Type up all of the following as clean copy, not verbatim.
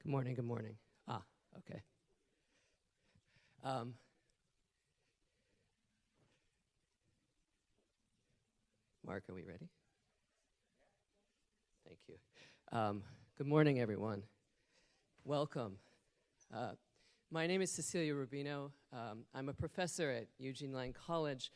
Good morning, good morning. Okay. Mark, are we ready? Thank you. Good morning, everyone. Welcome. My name is Cecilia Rubino. I'm a professor at Eugene Lang College,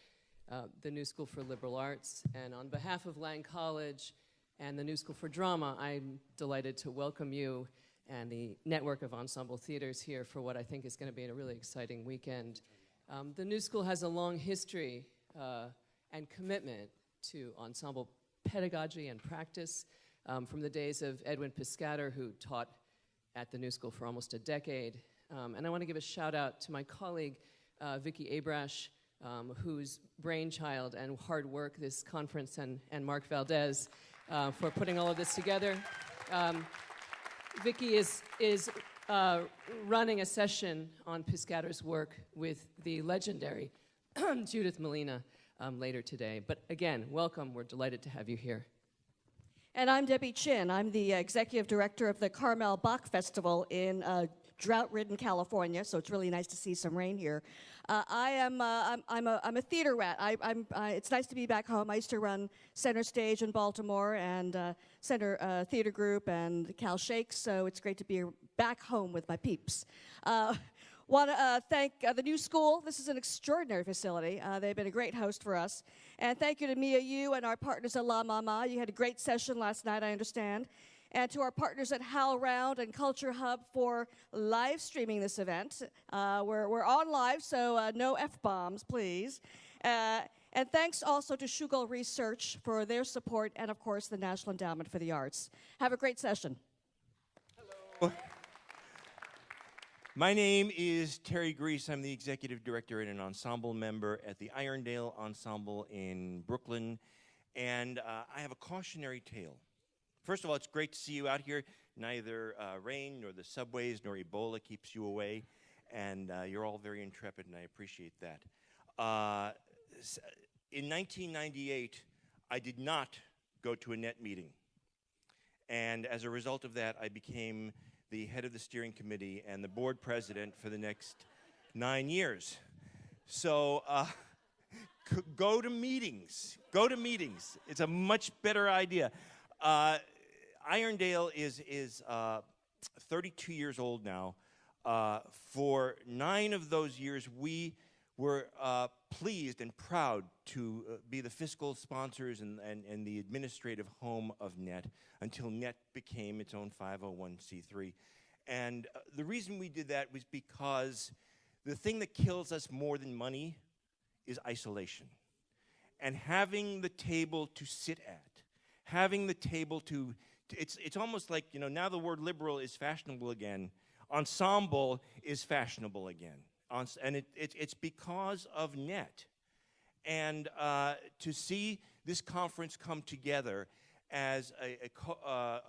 the New School for Liberal Arts, and on behalf of Lang College and the New School for Drama, I'm delighted to welcome you and the network of ensemble theaters here for what I think is going to be a really exciting weekend. The New School has a long history and commitment to ensemble pedagogy and practice from the days of Edwin Piscator, who taught at the New School for almost a decade. And I want to give a shout out to my colleague, Vicki Abrash, whose brainchild and hard work this conference, and Mark Valdez for putting all of this together. Vicki is running a session on Piscator's work with the legendary Judith Molina later today. But again, welcome. We're delighted to have you here. And I'm Debbie Chin. I'm the executive director of the Carmel Bach Festival in drought-ridden California, so it's really nice to see some rain here. I'm a theater rat. It's nice to be back home. I used to run Center Stage in Baltimore and Center Theater Group and Cal Shakes, so it's great to be back home with my peeps. Want to thank the New School. This is an extraordinary facility. They've been a great host for us. And thank you to Mia Yu and our partners at La Mama. You had a great session last night, I understand. And to our partners at HowlRound and Culture Hub for live streaming this event. We're on live, so no F-bombs, please. And thanks also to Shugal Research for their support, and of course, the National Endowment for the Arts. Have a great session. Hello. My name is Terry Grease. I'm the executive director and an ensemble member at the Irondale Ensemble in Brooklyn. And I have a cautionary tale. First of all, it's great to see you out here. Neither rain nor the subways nor Ebola keeps you away. And you're all very intrepid, and I appreciate that. In 1998, I did not go to a NET meeting. And as a result of that, I became the head of the steering committee and the board president for the next 9 years. So go to meetings. Go to meetings. It's a much better idea. Irondale is 32 years old now. For 9 of those years, we were pleased and proud to be the fiscal sponsors and the administrative home of NET until NET became its own 501c3. And the reason we did that was because the thing that kills us more than money is isolation. And having the table to sit at, having the table to, it's almost like, you know, now the word liberal is fashionable again. Ensemble is fashionable again. And it's because of NET. And to see this conference come together as a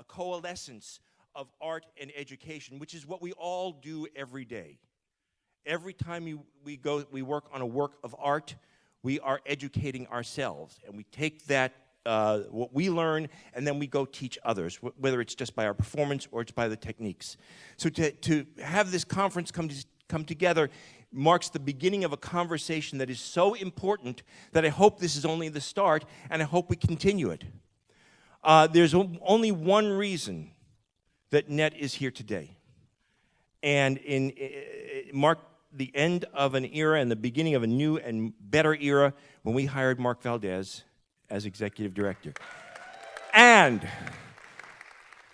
coalescence of art and education, which is what we all do every day. Every time we work on a work of art, we are educating ourselves. And we take that, what we learn, and then we go teach others, whether it's just by our performance or it's by the techniques. So to have this conference come together marks the beginning of a conversation that is so important that I hope this is only the start, and I hope we continue it. There's only one reason that NET is here today, and it marked the end of an era and the beginning of a new and better era when we hired Mark Valdez as executive director. And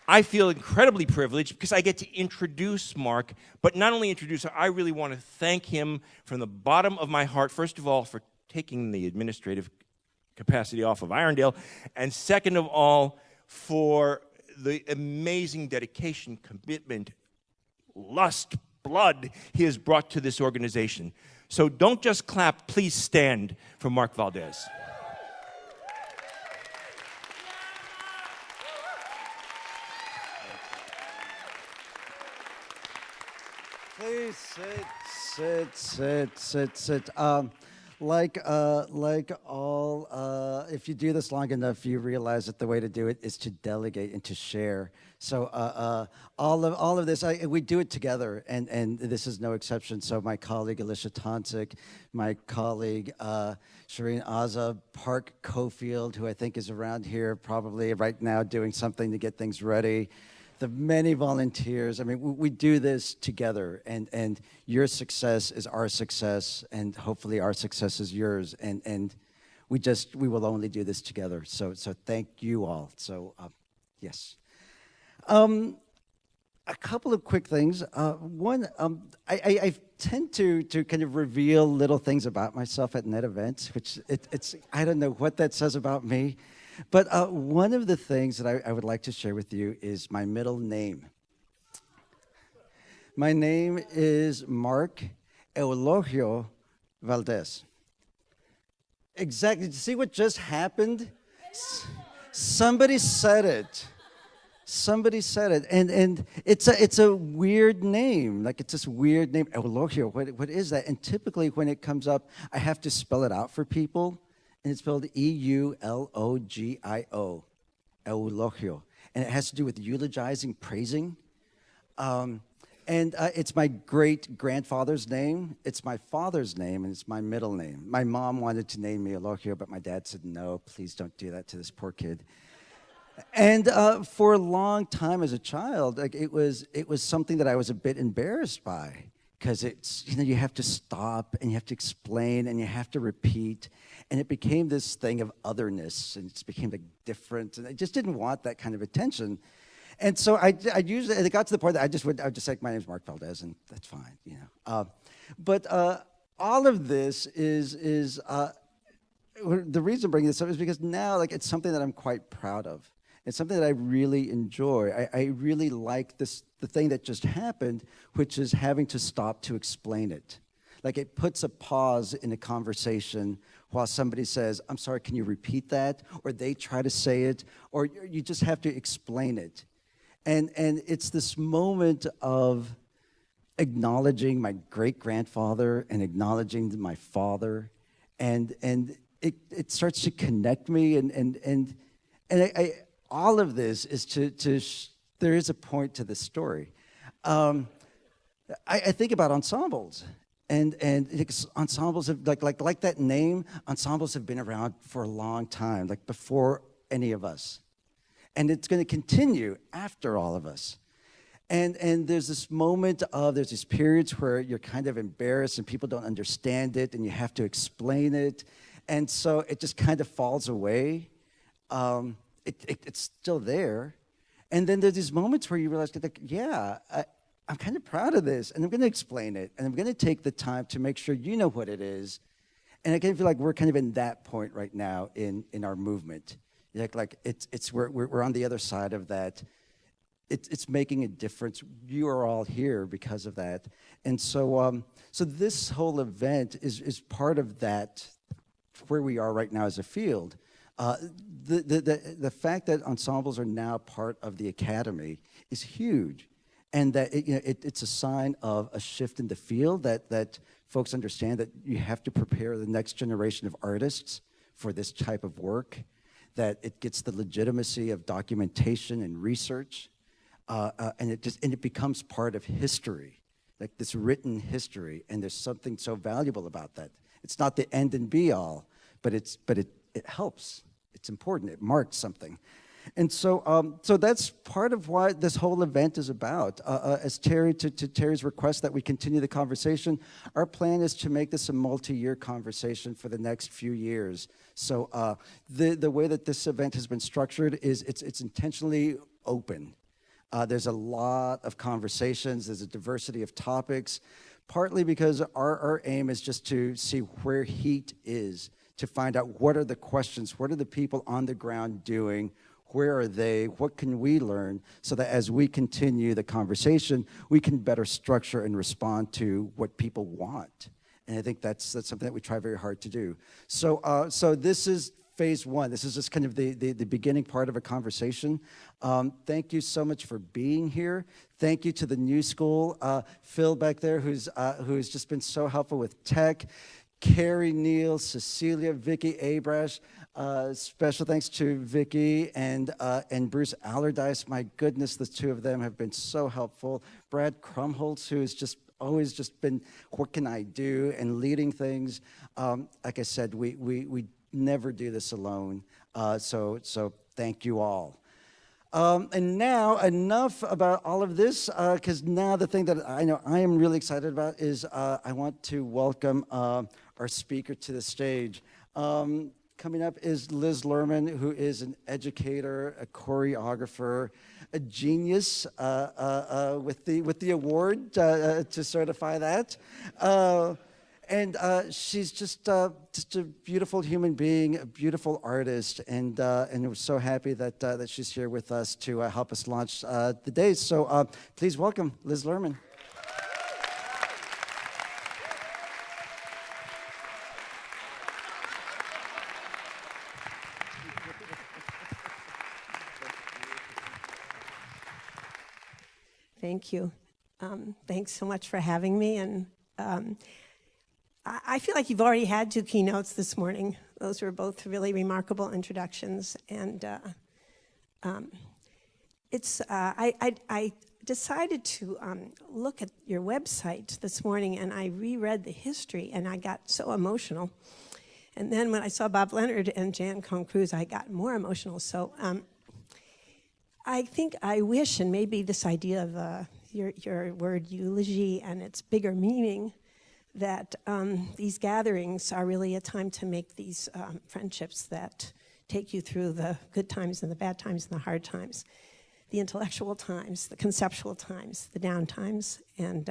I feel incredibly privileged because I get to introduce Mark, but not only introduce him, I really want to thank him from the bottom of my heart, first of all, for taking the administrative capacity off of Irondale, and second of all, for the amazing dedication, commitment, lust, blood he has brought to this organization. So don't just clap, please stand for Mark Valdez. Please sit. Like all if you do this long enough, you realize that the way to do it is to delegate and to share. So all of this, we do it together, and this is no exception. So my colleague Alicia Tonsik, my colleague Shireen Azza, Park Cofield, who I think is around here probably right now doing something to get things ready, the many volunteers. I mean, we do this together, and your success is our success, and hopefully our success is yours, and we will only do this together. So thank you all. So yes. A couple of quick things. One, I tend to kind of reveal little things about myself at net events, which it's I don't know what that says about me. But one of the things that I would like to share with you is my middle name. My name is Mark Eulogio Valdez. Exactly. See what just happened? Somebody said it. Somebody said it, and it's a weird name. Like, it's this weird name, Eulogio. What is that? And typically when it comes up, I have to spell it out for people. And it's spelled Eulogio, Eulogio. And it has to do with eulogizing, praising. And it's my great-grandfather's name. It's my father's name, and it's my middle name. My mom wanted to name me Eulogio, but my dad said, no, please don't do that to this poor kid. And for a long time as a child, like, it was something that I was a bit embarrassed by. Because it's, you have to stop, and you have to explain, and you have to repeat. And it became this thing of otherness, and it became like different, and I just didn't want that kind of attention. And so I usually, it got to the point that I would just say, my name's Mark Valdez, and that's fine, But all of this is the reason I'm bringing this up is because now, like, it's something that I'm quite proud of. It's something that I really enjoy. I really like the thing that just happened, which is having to stop to explain it. Like, it puts a pause in a conversation while somebody says, I'm sorry, can you repeat that? Or they try to say it, or you just have to explain it. And it's this moment of acknowledging my great-grandfather and acknowledging my father, and it starts to connect me, and I all of this is there is a point to this story. I think about ensembles, and ensembles have, like that name, ensembles have been around for a long time, like before any of us. And it's going to continue after all of us. And there's this moment there's these periods where you're kind of embarrassed and people don't understand it and you have to explain it. And so it just kind of falls away. It's still there. And then there's these moments where you realize, like, yeah, I'm kind of proud of this, and I'm going to explain it, and I'm going to take the time to make sure you know what it is. And I kind of feel like we're kind of in that point right now in our movement. Like we're on the other side of that. It's making a difference. You are all here because of that. And so this whole event is part of that, where we are right now as a field. The fact that ensembles are now part of the academy is huge, and that it's a sign of a shift in the field, that folks understand that you have to prepare the next generation of artists for this type of work, that it gets the legitimacy of documentation and research, and it becomes part of history, like this written history, and there's something so valuable about that. It's not the end and be all, but it helps. It's important. It marks something. And so that's part of what this whole event is about. As to Terry's request that we continue the conversation, our plan is to make this a multi-year conversation for the next few years. So the way that this event has been structured is it's intentionally open. There's a lot of conversations. There's a diversity of topics, partly because our aim is just to see where heat is, to find out what are the questions, what are the people on the ground doing, where are they, what can we learn, so that as we continue the conversation, we can better structure and respond to what people want. And I think that's something that we try very hard to do. So this is phase one. This is just kind of the beginning part of a conversation. Thank you so much for being here. Thank you to the New School, Phil back there, who's just been so helpful with tech. Carrie Neal, Cecilia, Vicky Abrash. Special thanks to Vicky and Bruce Allardyce. My goodness, the two of them have been so helpful. Brad Krumholtz, who has just always just been, what can I do, and leading things. Like I said, we never do this alone. So thank you all. And now, enough about all of this, because now the thing that I know I am really excited about is I want to welcome our speaker to the stage. Coming up is Liz Lerman, who is an educator, a choreographer, a genius with the award to certify that. And she's just a beautiful human being, a beautiful artist, and we're so happy that she's here with us to help us launch the days. So please welcome Liz Lerman. Thank you. Thanks so much for having me. And I feel like you've already had 2 keynotes this morning. Those were both really remarkable introductions. And I decided to look at your website this morning, and I reread the history, and I got so emotional. And then when I saw Bob Leonard and Jan Kohn-Cruz, I got more emotional. So I think I wish, and maybe this idea of your word eulogy and its bigger meaning, that these gatherings are really a time to make these friendships that take you through the good times and the bad times and the hard times, the intellectual times, the conceptual times, the down times, and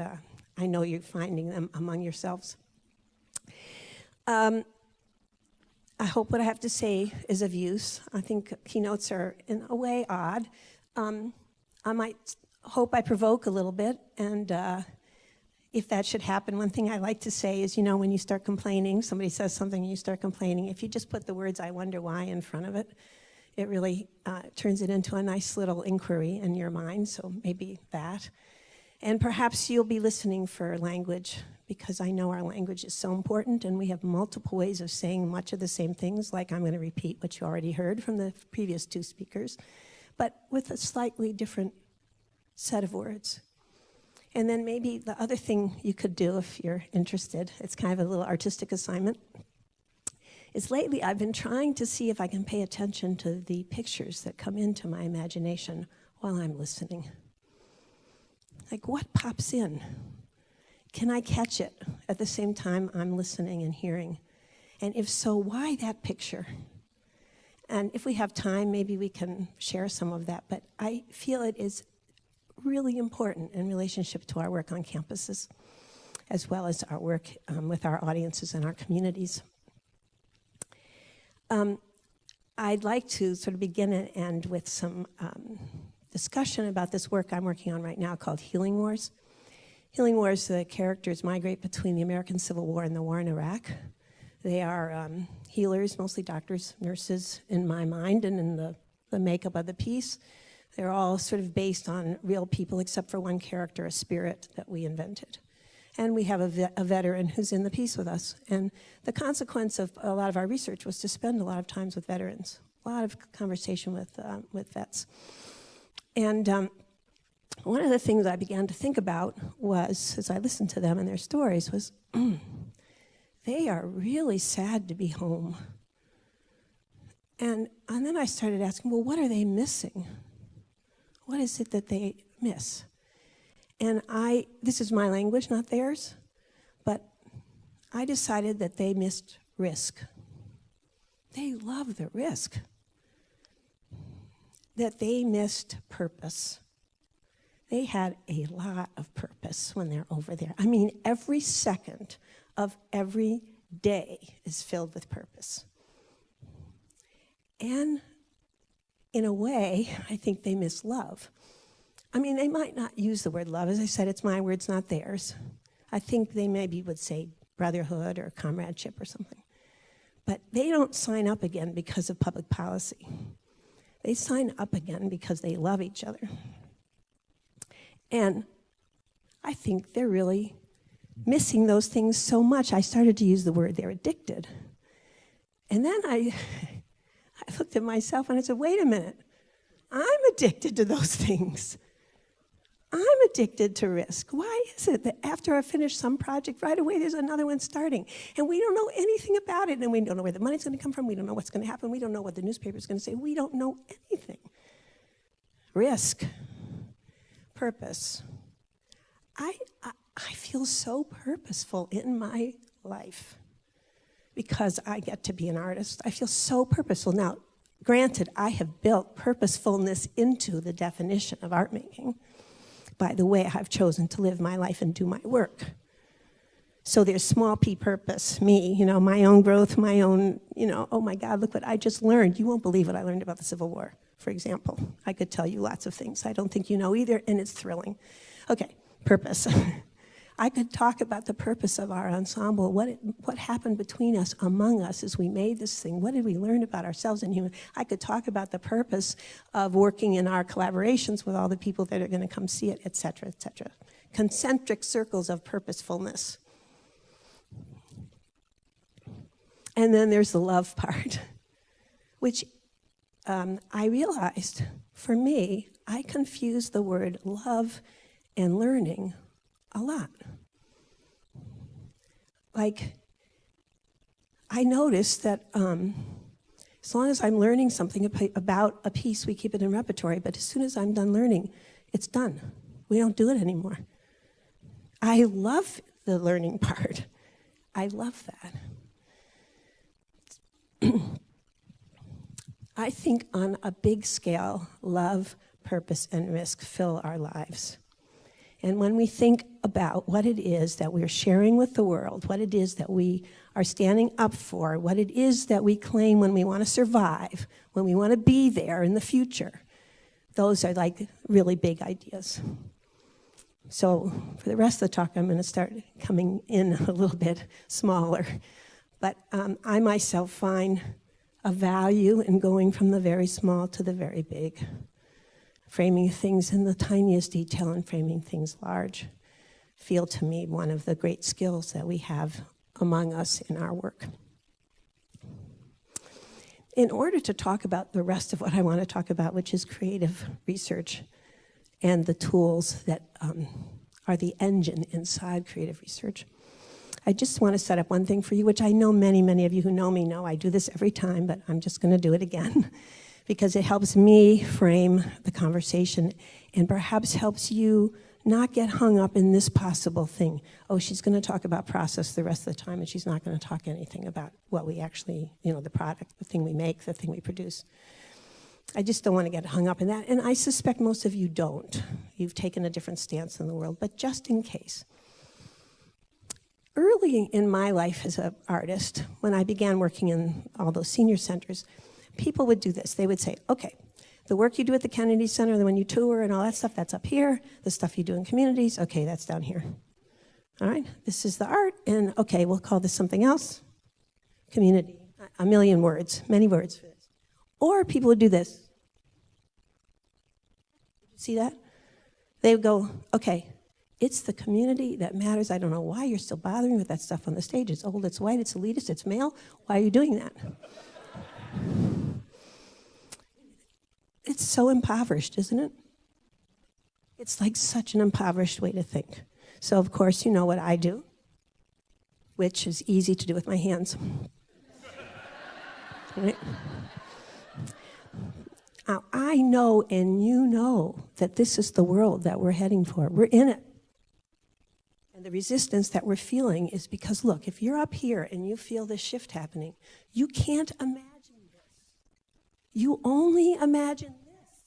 I know you're finding them among yourselves. I hope what I have to say is of use. I think keynotes are, in a way, odd. I might hope I provoke a little bit, and if that should happen, one thing I like to say is, when you start complaining, somebody says something and you start complaining, if you just put the words, "I wonder why," in front of it, it really turns it into a nice little inquiry in your mind, so maybe that. And perhaps you'll be listening for language, because I know our language is so important, and we have multiple ways of saying much of the same things, like I'm going to repeat what you already heard from the previous 2 speakers, but with a slightly different set of words. And then maybe the other thing you could do, if you're interested, it's kind of a little artistic assignment, is lately I've been trying to see if I can pay attention to the pictures that come into my imagination while I'm listening. Like, what pops in? Can I catch it at the same time I'm listening and hearing? And if so, why that picture? And if we have time, maybe we can share some of that. But I feel it is really important in relationship to our work on campuses, as well as our work with our audiences and our communities. I'd like to sort of begin and end with some discussion about this work I'm working on right now called Healing Wars. Healing Wars, the characters migrate between the American Civil War and the war in Iraq. They are healers, mostly doctors, nurses, in my mind, and in the makeup of the piece. They're all sort of based on real people, except for one character, a spirit that we invented. And we have a veteran who's in the piece with us. And the consequence of a lot of our research was to spend a lot of times with veterans, a lot of conversation with vets. And one of the things I began to think about was, as I listened to them and their stories, was they are really sad to be home. And then I started asking, well, what are they missing? What is it that they miss? And this is my language, not theirs, but I decided that they missed risk. They love the risk. That they missed purpose. They had a lot of purpose when they're over there. I mean, every second of every day is filled with purpose. And in a way, I think they miss love. I mean, they might not use the word love. As I said, it's my words, not theirs. I think they maybe would say brotherhood or comradeship or something. But they don't sign up again because of public policy. They sign up again because they love each other. And I think they're really missing those things so much, I started to use the word they're addicted. And then I looked at myself and I said, wait a minute, I'm addicted to those things. I'm addicted to risk. Why is it that after I finish some project, right away there's another one starting? And we don't know anything about it, and we don't know where the money's going to come from. We don't know what's going to happen. We don't know what the newspaper's going to say. We don't know anything. Risk. Purpose. I feel so purposeful in my life because I get to be an artist. I feel so purposeful. Now, granted, I have built purposefulness into the definition of art making by the way I've chosen to live my life and do my work. So there's small p purpose, me, my own growth, my own, oh my God, look what I just learned. You won't believe what I learned about the Civil War, for example. I could tell you lots of things I don't think you know either, and it's thrilling. Okay, purpose. I could talk about the purpose of our ensemble, what happened between us, among us, as we made this thing. What did we learn about ourselves and human? I could talk about the purpose of working in our collaborations with all the people that are going to come see it, et cetera, et cetera. Concentric circles of purposefulness. And then there's the love part, which I realized, for me, I confused the word love and learning a lot. Like, I noticed that as long as I'm learning something about a piece, we keep it in repertory, but as soon as I'm done learning, it's done. We don't do it anymore. I love the learning part. I love that. I think on a big scale, love, purpose, and risk fill our lives. And when we think about what it is that we're sharing with the world, what it is that we are standing up for, what it is that we claim when we want to survive, when we want to be there in the future, those are like really big ideas. So for the rest of the talk, I'm going to start coming in a little bit smaller. But I myself find a value in going from the very small to the very big, framing things in the tiniest detail and framing things large feel to me one of the great skills that we have among us in our work. In order to talk about the rest of what I want to talk about, which is creative research and the tools that are the engine inside creative research, I just want to set up one thing for you, which I know many, many of you who know me know I do this every time, but I'm just going to do it again because it helps me frame the conversation and perhaps helps you not get hung up in this possible thing. Oh, she's going to talk about process the rest of the time, and she's not going to talk anything about what we actually, the product, the thing we make, the thing we produce. I just don't want to get hung up in that, and I suspect most of you don't. You've taken a different stance in the world, but just in case. Early in my life as an artist, when I began working in all those senior centers, people would do this. They would say, okay, the work you do at the Kennedy Center, when you tour and all that stuff, that's up here. The stuff you do in communities, okay, that's down here. All right, this is the art, and okay, we'll call this something else. Community, a million words, many words for this. Or people would do this. See that? They would go, okay, it's the community that matters. I don't know why you're still bothering with that stuff on the stage. It's old, it's white, it's elitist, it's male. Why are you doing that? It's so impoverished, isn't it? It's like such an impoverished way to think. So, of course, you know what I do, which is easy to do with my hands. Right? Now, I know and you know that this is the world that we're heading for. We're in it. And the resistance that we're feeling is because, look, if you're up here and you feel this shift happening, you can't imagine this. You only imagine this.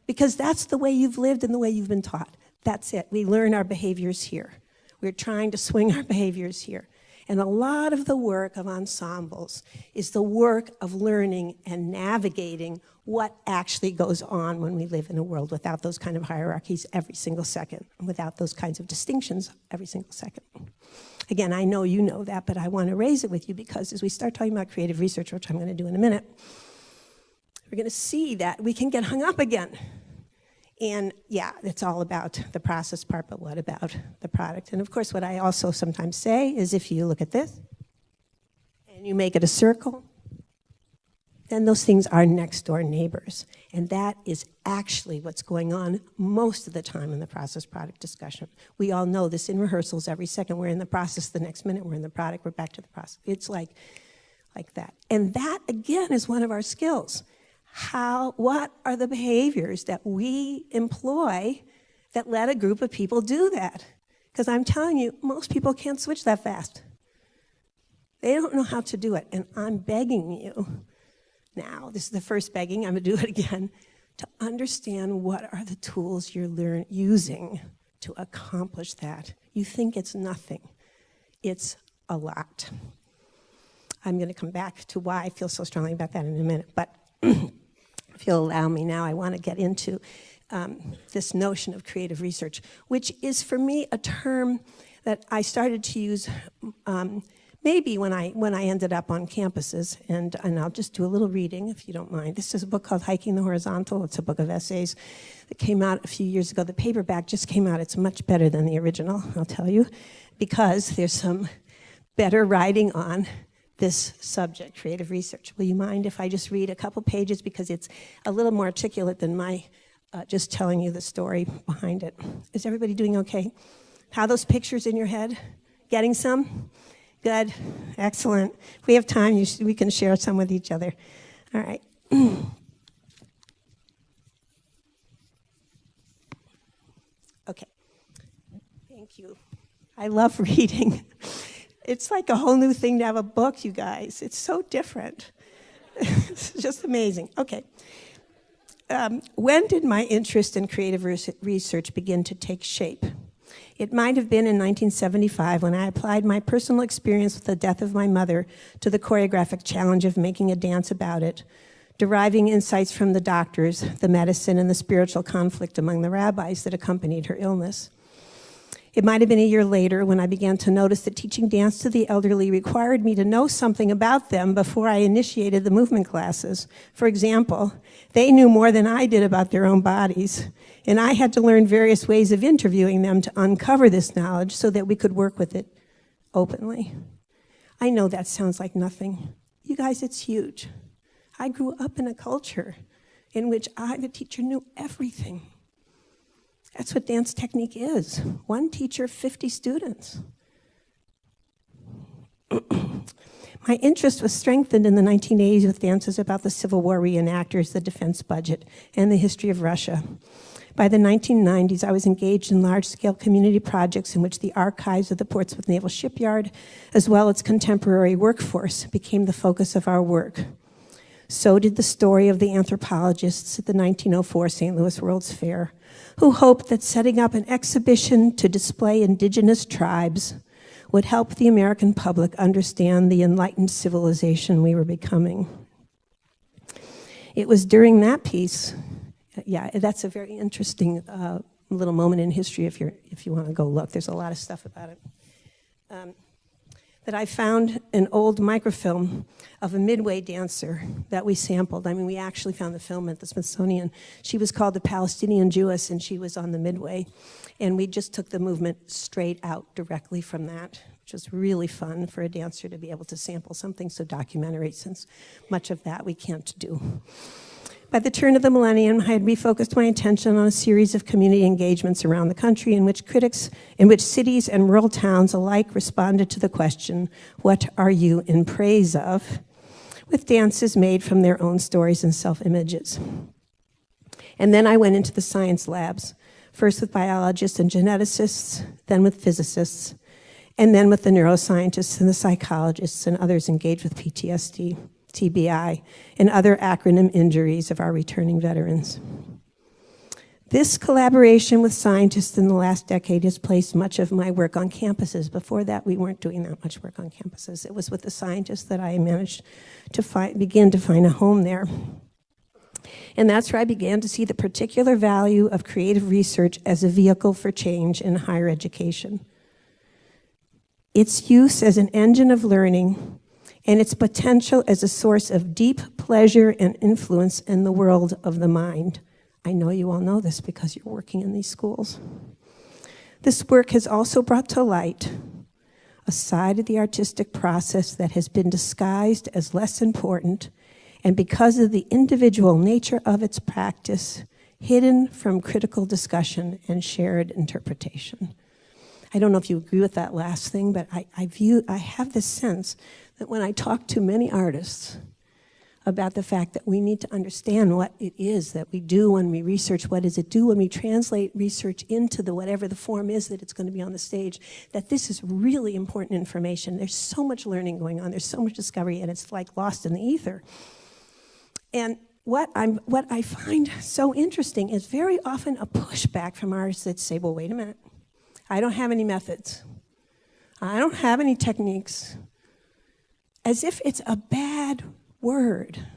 Because that's the way you've lived and the way you've been taught. That's it. We learn our behaviors here. We're trying to swing our behaviors here. And a lot of the work of ensembles is the work of learning and navigating what actually goes on when we live in a world without those kind of hierarchies every single second, and without those kinds of distinctions every single second. Again, I know you know that, but I want to raise it with you because as we start talking about creative research, which I'm going to do in a minute, we're going to see that we can get hung up again And yeah, it's all about the process part, but what about the product? And of course, what I also sometimes say is if you look at this and you make it a circle, then those things are next door neighbors. And that is actually what's going on most of the time in the process product discussion. We all know this in rehearsals. Every second we're in the process, the next minute we're in the product, we're back to the process. It's like that. And that, again, is one of our skills. What are the behaviors that we employ that let a group of people do that? Because I'm telling you, most people can't switch that fast. They don't know how to do it. And I'm begging you now, this is the first begging, I'm going to do it again, to understand what are the tools you're using to accomplish that. You think it's nothing. It's a lot. I'm going to come back to why I feel so strongly about that in a minute. But if you'll allow me now, I want to get into this notion of creative research, which is for me a term that I started to use maybe when I ended up on campuses, and I'll just do a little reading if you don't mind. This is a book called Hiking the Horizontal. It's a book of essays that came out a few years ago. The paperback just came out. It's much better than the original, I'll tell you, because there's some better writing on this subject, creative research. Will you mind if I just read a couple pages, because it's a little more articulate than my just telling you the story behind it. Is everybody doing okay? How are those pictures in your head? Getting some? Good, excellent. If we have time, we can share some with each other. All right. Okay, thank you. I love reading. It's like a whole new thing to have a book, you guys. It's so different. It's just amazing. Okay. When did my interest in creative research begin to take shape? It might have been in 1975 when I applied my personal experience with the death of my mother to the choreographic challenge of making a dance about it, deriving insights from the doctors, the medicine, and the spiritual conflict among the rabbis that accompanied her illness. It might have been a year later when I began to notice that teaching dance to the elderly required me to know something about them before I initiated the movement classes. For example, they knew more than I did about their own bodies, and I had to learn various ways of interviewing them to uncover this knowledge so that we could work with it openly. I know that sounds like nothing. You guys, it's huge. I grew up in a culture in which I, the teacher, knew everything. That's what dance technique is. One teacher, 50 students. My interest was strengthened in the 1980s with dances about the Civil War reenactors, the defense budget, and the history of Russia. By the 1990s, I was engaged in large-scale community projects in which the archives of the Portsmouth Naval Shipyard, as well as contemporary workforce, became the focus of our work. So did the story of the anthropologists at the 1904 St. Louis World's Fair, who hoped that setting up an exhibition to display indigenous tribes would help the American public understand the enlightened civilization we were becoming. It was during that piece, yeah, that's a very interesting little moment in history if you want to go look. There's a lot of stuff about it. That I found an old microfilm of a Midway dancer that we sampled. I mean, we actually found the film at the Smithsonian. She was called the Palestinian Jewess, and she was on the Midway. And we just took the movement straight out directly from that, which was really fun for a dancer to be able to sample something so documentary, since much of that we can't do. By the turn of the millennium, I had refocused my attention on a series of community engagements around the country in which cities and rural towns alike responded to the question, what are you in praise of? With dances made from their own stories and self-images. And then I went into the science labs, first with biologists and geneticists, then with physicists, and then with the neuroscientists and the psychologists and others engaged with PTSD, TBI, and other acronym injuries of our returning veterans. This collaboration with scientists in the last decade has placed much of my work on campuses. Before that, we weren't doing that much work on campuses. It was with the scientists that I managed to begin to find a home there. And that's where I began to see the particular value of creative research as a vehicle for change in higher education. Its use as an engine of learning and its potential as a source of deep pleasure and influence in the world of the mind. I know you all know this because you're working in these schools. This work has also brought to light a side of the artistic process that has been disguised as less important, and because of the individual nature of its practice, hidden from critical discussion and shared interpretation. I don't know if you agree with that last thing, but I have this sense that when I talk to many artists about the fact that we need to understand what it is that we do when we research, what does it do when we translate research into whatever the form is that it's going to be on the stage, that this is really important information. There's so much learning going on, there's so much discovery, and it's like lost in the ether. And what I find so interesting is very often a pushback from artists that say, well, wait a minute, I don't have any methods. I don't have any techniques. As if it's a bad word.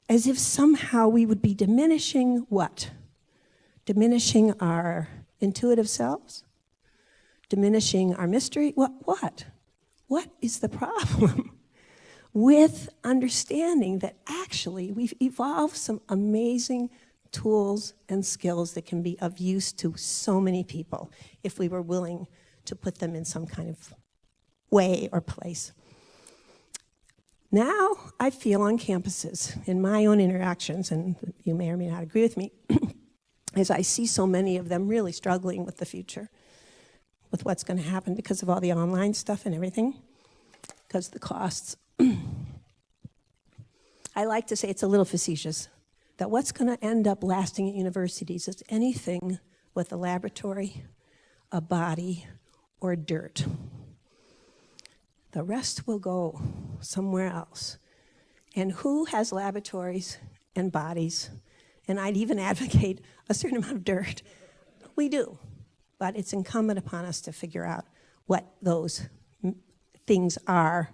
As if somehow we would be diminishing what? Diminishing our intuitive selves? Diminishing our mystery? What? What is the problem with understanding that actually we've evolved some amazing tools and skills that can be of use to so many people if we were willing to put them in some kind of way or place. Now I feel on campuses, in my own interactions, and you may or may not agree with me, as I see so many of them really struggling with the future, with what's going to happen because of all the online stuff and everything, because of the costs. I like to say, it's a little facetious, that what's going to end up lasting at universities is anything with a laboratory, a body, or dirt. The rest will go somewhere else. And who has laboratories and bodies? And I'd even advocate a certain amount of dirt. We do. But it's incumbent upon us to figure out what those things are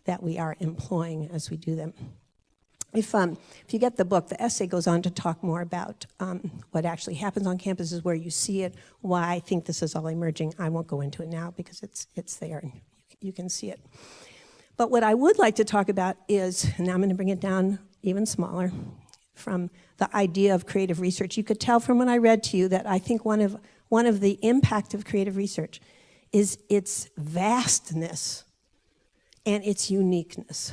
that we are employing as we do them. If you get the book, the essay goes on to talk more about what actually happens on campuses, where you see it, why I think this is all emerging. I won't go into it now because it's there and you can see it. But what I would like to talk about is, and now I'm going to bring it down even smaller, from the idea of creative research. You could tell from what I read to you that I think one of the impact of creative research is its vastness and its uniqueness.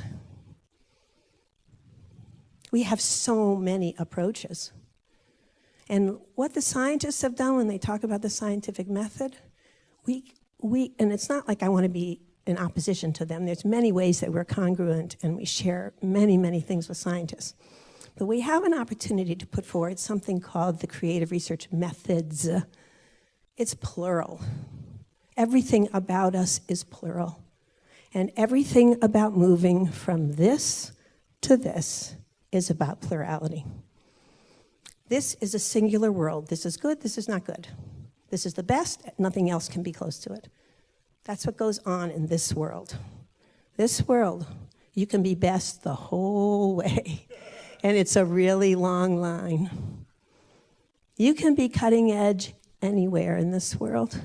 We have so many approaches. And what the scientists have done when they talk about the scientific method, and it's not like I want to be in opposition to them. There's many ways that we're congruent and we share many, many things with scientists. But we have an opportunity to put forward something called the creative research methods. It's plural. Everything about us is plural. And everything about moving from this to this is about plurality. This is a singular world. This is good, this is not good. This is the best, nothing else can be close to it. That's what goes on in this world. This world, you can be best the whole way, and it's a really long line. You can be cutting edge anywhere in this world,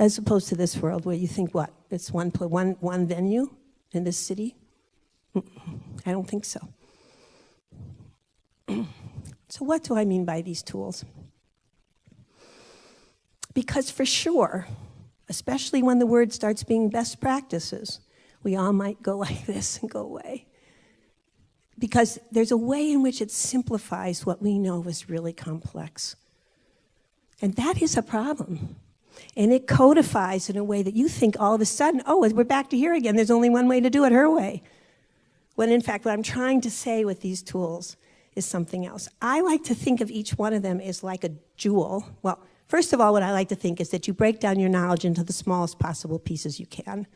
as opposed to this world where you think, what, it's one venue in this city? I don't think so. So what do I mean by these tools? Because for sure, especially when the word starts being best practices, we all might go like this and go away. Because there's a way in which it simplifies what we know is really complex. And that is a problem. And it codifies in a way that you think all of a sudden, oh, we're back to here again. There's only one way to do it her way. When in fact, what I'm trying to say with these tools is something else. I like to think of each one of them as like a jewel. Well, first of all, what I like to think is that you break down your knowledge into the smallest possible pieces you can.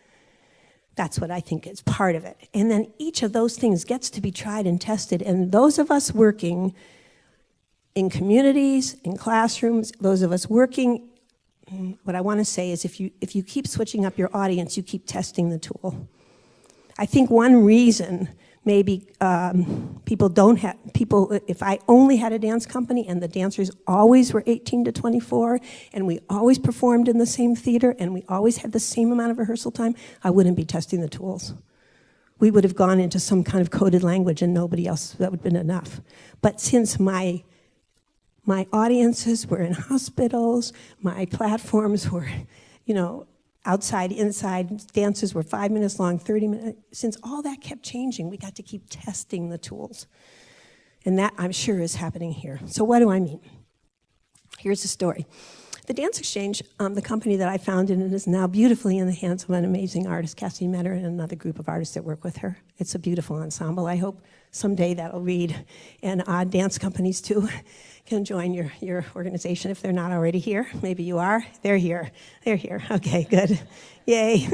That's what I think is part of it. And then each of those things gets to be tried and tested. And those of us working in communities, in classrooms, those of us working, what I want to say is if you keep switching up your audience, you keep testing the tool. I think one reason maybe if I only had a dance company and the dancers always were 18 to 24 and we always performed in the same theater and we always had the same amount of rehearsal time, I wouldn't be testing the tools. we would have gone into some kind of coded language and nobody else, that would have been enough. But since my audiences were in hospitals, my platforms were, outside, inside, dances were 5 minutes long, 30 minutes, since all that kept changing, we got to keep testing the tools. And that, I'm sure, is happening here. So what do I mean? Here's the story. The Dance Exchange, the company that I founded, and is now beautifully in the hands of an amazing artist, Cassie Metter, and another group of artists that work with her. It's a beautiful ensemble. I hope someday that'll read, and odd dance companies too can join your organization if they're not already here. Maybe you are. They're here. They're here. Okay, good. Yay.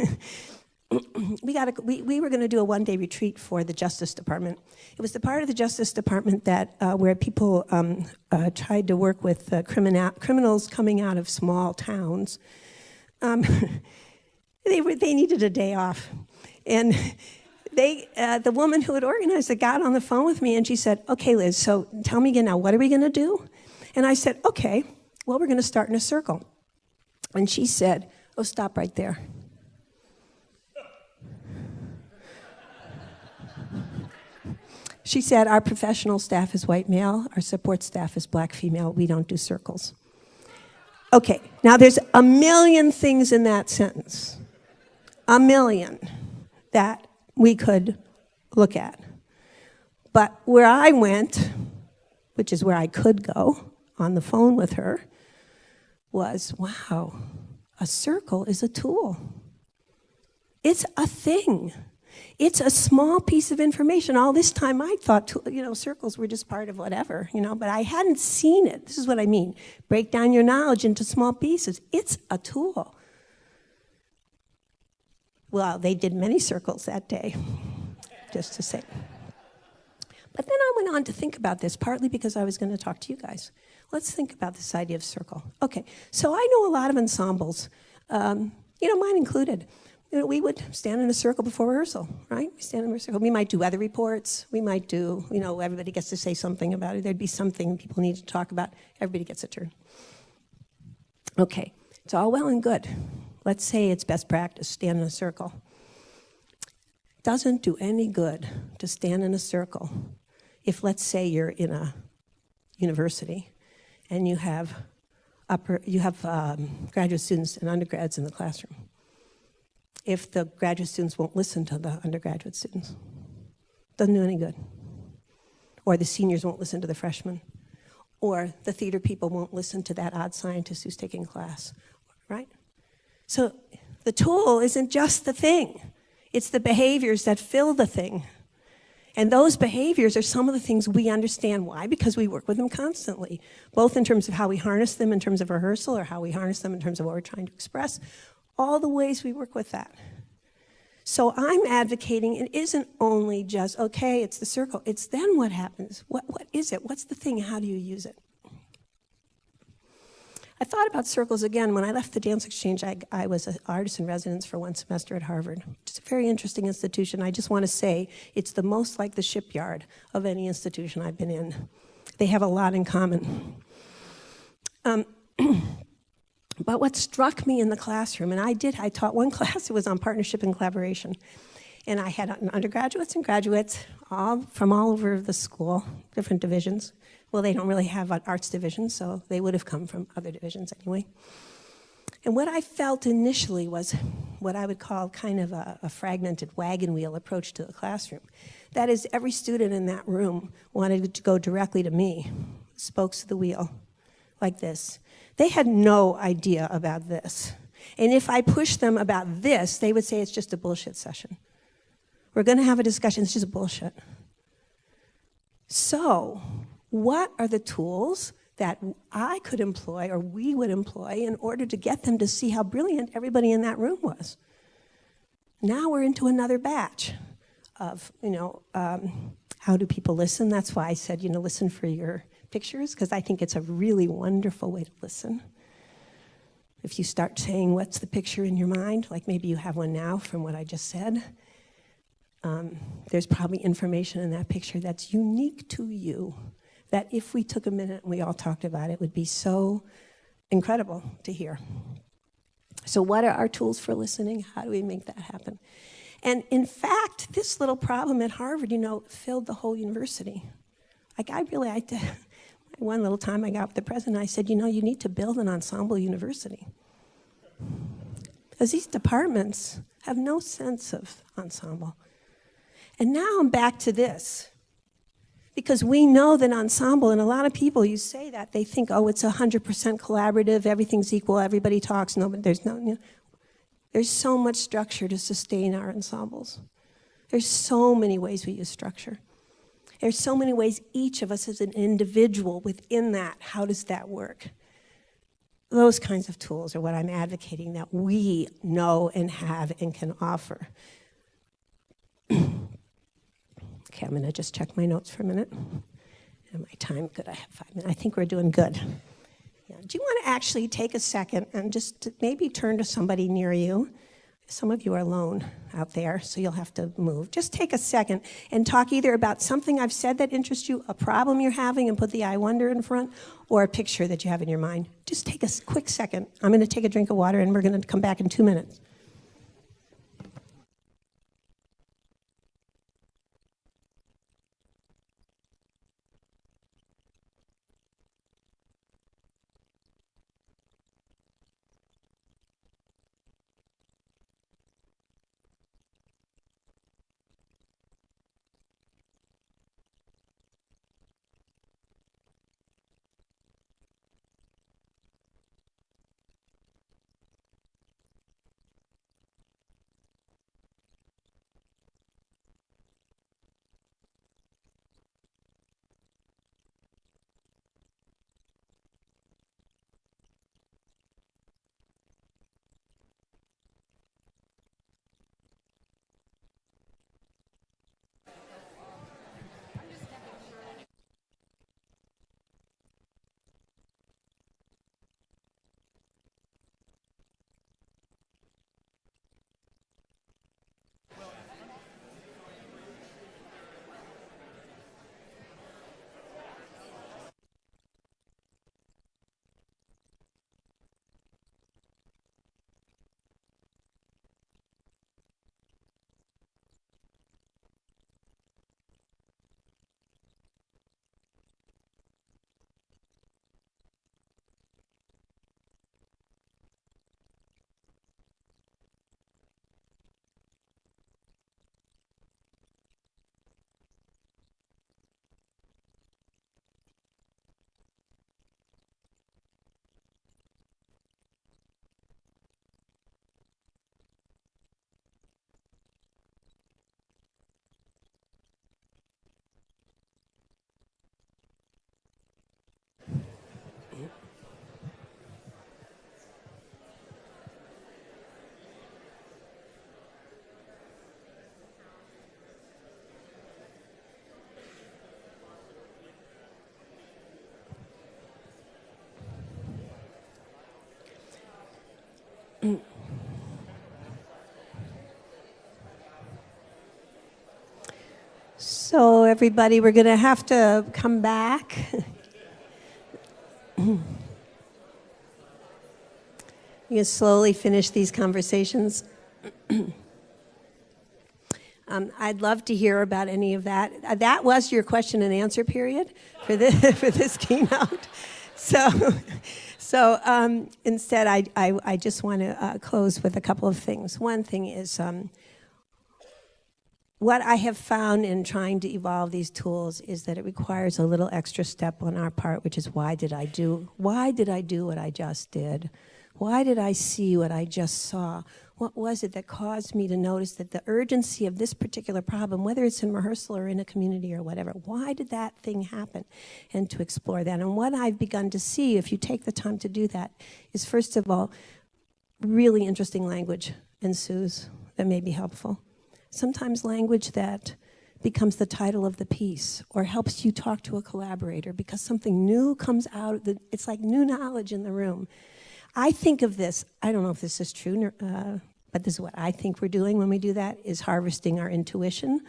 We were going to do a one-day retreat for the Justice Department. It was the part of the Justice Department that where people tried to work with criminals coming out of small towns. They needed a day off, and the woman who had organized it got on the phone with me, and she said, "Okay, Liz, so tell me again now, what are we going to do?" And I said, "Okay, well, we're going to start in a circle." And she said, "Oh, stop right there." She said, "Our professional staff is white male, our support staff is black female, we don't do circles." Okay, now there's a million things in that sentence, a million, that we could look at. But where I went, which is where I could go on the phone with her, was, wow, a circle is a tool. It's a thing. It's a small piece of information. All this time I thought, circles were just part of whatever, but I hadn't seen it. This is what I mean. Break down your knowledge into small pieces. It's a tool. Well, they did many circles that day, just to say. But then I went on to think about this, partly because I was going to talk to you guys. Let's think about this idea of circle. Okay, so I know a lot of ensembles, mine included. We would stand in a circle before rehearsal, right? We stand in a circle. We might do weather reports. We might do, everybody gets to say something about it. There'd be something people need to talk about. Everybody gets a turn. Okay, it's all well and good. Let's say it's best practice, stand in a circle. It doesn't do any good to stand in a circle if, let's say, you're in a university and you have graduate students and undergrads in the classroom. If the graduate students won't listen to the undergraduate students, doesn't do any good. Or the seniors won't listen to the freshmen. Or the theater people won't listen to that odd scientist who's taking class, right? So the tool isn't just the thing. It's the behaviors that fill the thing. And those behaviors are some of the things we understand. Why? Because we work with them constantly, both in terms of how we harness them in terms of rehearsal, or how we harness them in terms of what we're trying to express, all the ways we work with that. So I'm advocating it isn't only just, okay, it's the circle. It's then what happens. What is it? What's the thing? How do you use it? I thought about circles again. When I left the Dance Exchange, I was an artist in residence for one semester at Harvard. It's a very interesting institution. I just want to say it's the most like the shipyard of any institution I've been in. They have a lot in common. But what struck me in the classroom, and I taught one class, it was on partnership and collaboration. And I had undergraduates and graduates from all over the school, different divisions. Well, they don't really have an arts division, so they would have come from other divisions anyway. And what I felt initially was what I would call kind of a fragmented wagon wheel approach to the classroom. That is, every student in that room wanted to go directly to me, spokes of the wheel, like this. They had no idea about this. And if I pushed them about this, they would say it's just a bullshit session. We're going to have a discussion, it's just bullshit. So, what are the tools that I could employ or we would employ in order to get them to see how brilliant everybody in that room was? Now we're into another batch of, how do people listen? That's why I said, listen for your pictures, because I think it's a really wonderful way to listen. If you start saying, what's the picture in your mind? Like maybe you have one now from what I just said. There's probably information in that picture that's unique to you, that if we took a minute and we all talked about it, would be so incredible to hear. So what are our tools for listening? How do we make that happen? And in fact, this little problem at Harvard, filled the whole university. One little time I got with the president, I said, you need to build an ensemble university. Because these departments have no sense of ensemble. And now I'm back to this. Because we know that ensemble, and a lot of people, you say that, they think, oh, it's 100% collaborative, everything's equal, everybody talks, there's so much structure to sustain our ensembles. There's so many ways we use structure. There's so many ways each of us as an individual within that, how does that work? Those kinds of tools are what I'm advocating that we know and have and can offer. Okay, I'm going to just check my notes for a minute. And my time, good, I have 5 minutes. I think we're doing good. Yeah. Do you want to actually take a second and just maybe turn to somebody near you? Some of you are alone out there, so you'll have to move. Just take a second and talk either about something I've said that interests you, a problem you're having, and put the I wonder in front, or a picture that you have in your mind. Just take a quick second. I'm going to take a drink of water, and we're going to come back in 2 minutes. So everybody, we're going to have to come back. You can slowly finish these conversations. I'd love to hear about any of that. That was your question and answer period for this keynote. So instead, I just want to close with a couple of things. One thing is what I have found in trying to evolve these tools is that it requires a little extra step on our part, which is why did I do what I just did? Why did I see what I just saw? What was it that caused me to notice that the urgency of this particular problem, whether it's in rehearsal or in a community or whatever, why did that thing happen? And to explore that. And what I've begun to see, if you take the time to do that, is first of all, really interesting language ensues that may be helpful. Sometimes language that becomes the title of the piece or helps you talk to a collaborator because something new comes out. It's like new knowledge in the room. I think of this, I don't know if this is true, but this is what I think we're doing when we do that, is harvesting our intuition,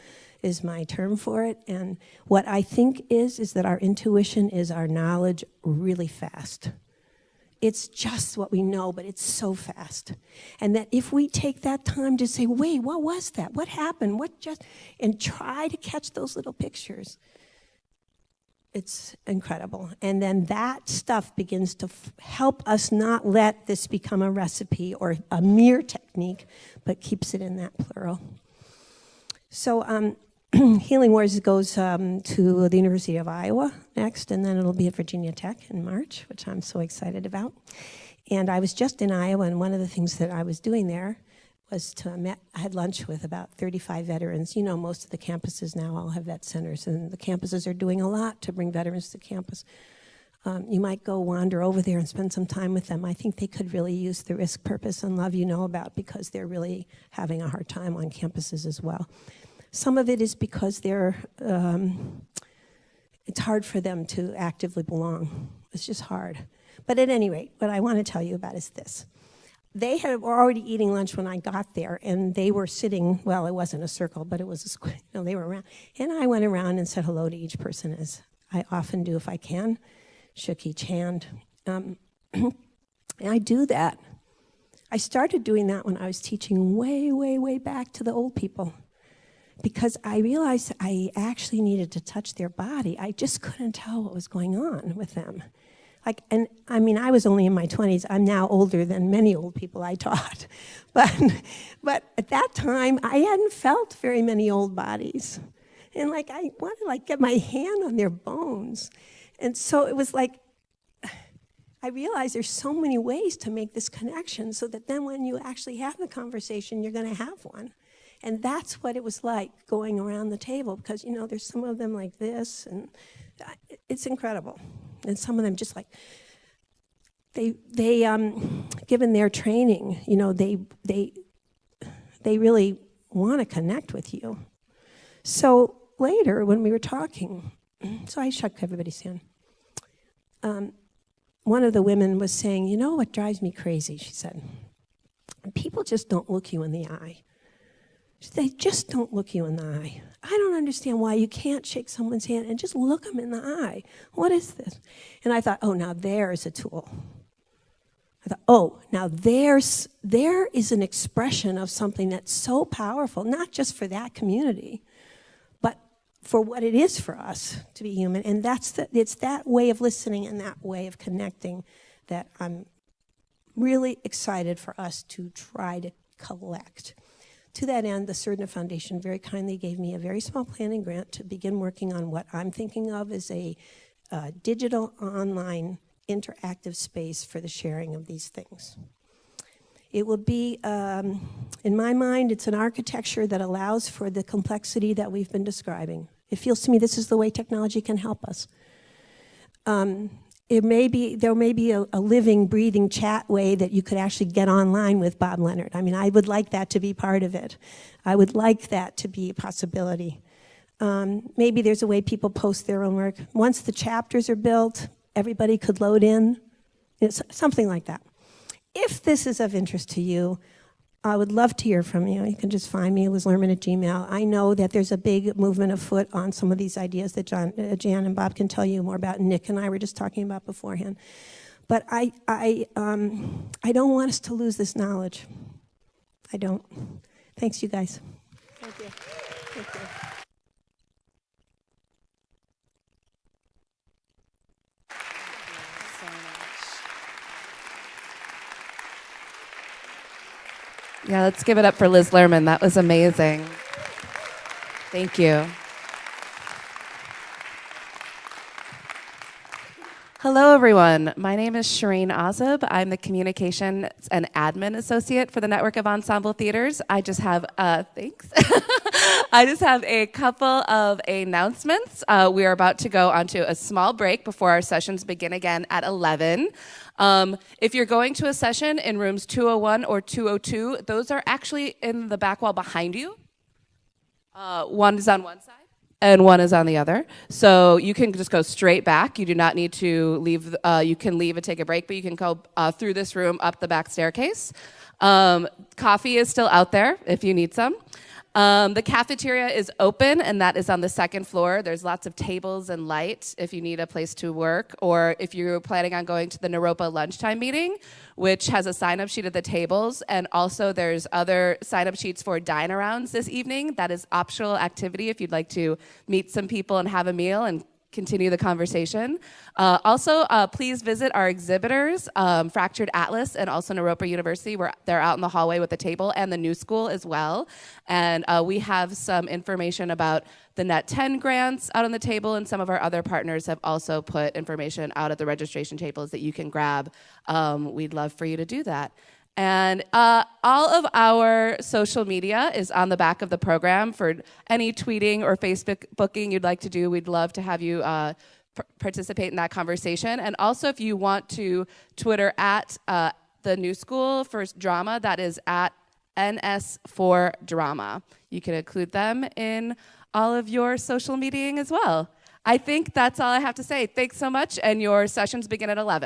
is my term for it. And what I think is that our intuition is our knowledge really fast. it's just what we know, but it's so fast. And that if we take that time to say, wait, what was that? What happened? And try to catch those little pictures, it's incredible. And then that stuff begins to help us not let this become a recipe or a mere technique, but keeps it in that plural. So Healing Wars goes to the University of Iowa next, and then it'll be at Virginia Tech in March, which I'm so excited about. And I was just in Iowa, and one of the things that I was doing there was I had lunch with about 35 veterans. You know, most of the campuses now all have vet centers, and the campuses are doing a lot to bring veterans to campus. You might go wander over there and spend some time with them. I think they could really use the risk, purpose, and love you know about, because they're really having a hard time on campuses as well. Some of it is because it's hard for them to actively belong. It's just hard. But at any rate, what I want to tell you about is this. They were already eating lunch when I got there, and they were sitting, well, it wasn't a circle, but it was a square, they were around. And I went around and said hello to each person, as I often do if I can, shook each hand. And I do that. I started doing that when I was teaching way, way, way back to the old people, because I realized I actually needed to touch their body. I just couldn't tell what was going on with them. I was only in my 20s. I'm now older than many old people I taught. But at that time, I hadn't felt very many old bodies. And I wanted to get my hand on their bones. And so it was I realized there's so many ways to make this connection, so that then when you actually have the conversation, you're going to have one. And that's what it was like going around the table, because, there's some of them like this, and it's incredible. And some of them just they given their training, they really want to connect with you. So later, when we were talking, so I shook everybody's hand. One of the women was saying, what drives me crazy, she said. People just don't look you in the eye. They just don't look you in the eye. I don't understand why you can't shake someone's hand and just look them in the eye. What is this? And I thought, now there's a tool. I thought, now there is an expression of something that's so powerful, not just for that community, but for what it is for us to be human. And it's that way of listening and that way of connecting that I'm really excited for us to try to collect. To that end, the Surdna Foundation very kindly gave me a very small planning grant to begin working on what I'm thinking of as a digital online interactive space for the sharing of these things. It will be, in my mind, it's an architecture that allows for the complexity that we've been describing. It feels to me this is the way technology can help us. There may be a living, breathing chat way that you could actually get online with Bob Leonard. I would like that to be part of it. I would like that to be a possibility. Maybe there's a way people post their own work. Once the chapters are built, everybody could load in. It's something like that. If this is of interest to you, I would love to hear from you. You can just find me, LizLerman@gmail. I know that there's a big movement afoot on some of these ideas that Jan and Bob can tell you more about, and Nick and I were just talking about beforehand. But I don't want us to lose this knowledge. I don't. Thanks, you guys. Thank you. Thank you. Yeah, let's give it up for Liz Lerman. That was amazing. Thank you. Hello, everyone. My name is Shireen Azib. I'm the Communications and Admin Associate for the Network of Ensemble Theaters. I just have, thanks. I just have a couple of announcements. We are about to go onto a small break before our sessions begin again at 11. If you're going to a session in rooms 201 or 202, those are actually in the back wall behind you. One is on one side and one is on the other. So you can just go straight back. You do not need to leave. You can leave and take a break, but you can go through this room up the back staircase. Coffee is still out there if you need some. The cafeteria is open, and that is on the second floor. There's lots of tables and light if you need a place to work, or if you're planning on going to the Naropa lunchtime meeting, which has a sign-up sheet at the tables, and also there's other sign-up sheets for dine-arounds this evening. That is optional activity if you'd like to meet some people and have a meal and continue the conversation. Also, please visit our exhibitors, Fractured Atlas and also Naropa University, where they're out in the hallway with a table, and the New School as well. And we have some information about the Net 10 grants out on the table, and some of our other partners have also put information out at the registration tables that you can grab. We'd love for you to do that. And all of our social media is on the back of the program. For any tweeting or Facebook booking you'd like to do, we'd love to have you participate in that conversation. And also, if you want to Twitter at the New School for Drama, that is at NS4Drama. You can include them in all of your social media as well. I think that's all I have to say. Thanks so much, and your sessions begin at 11.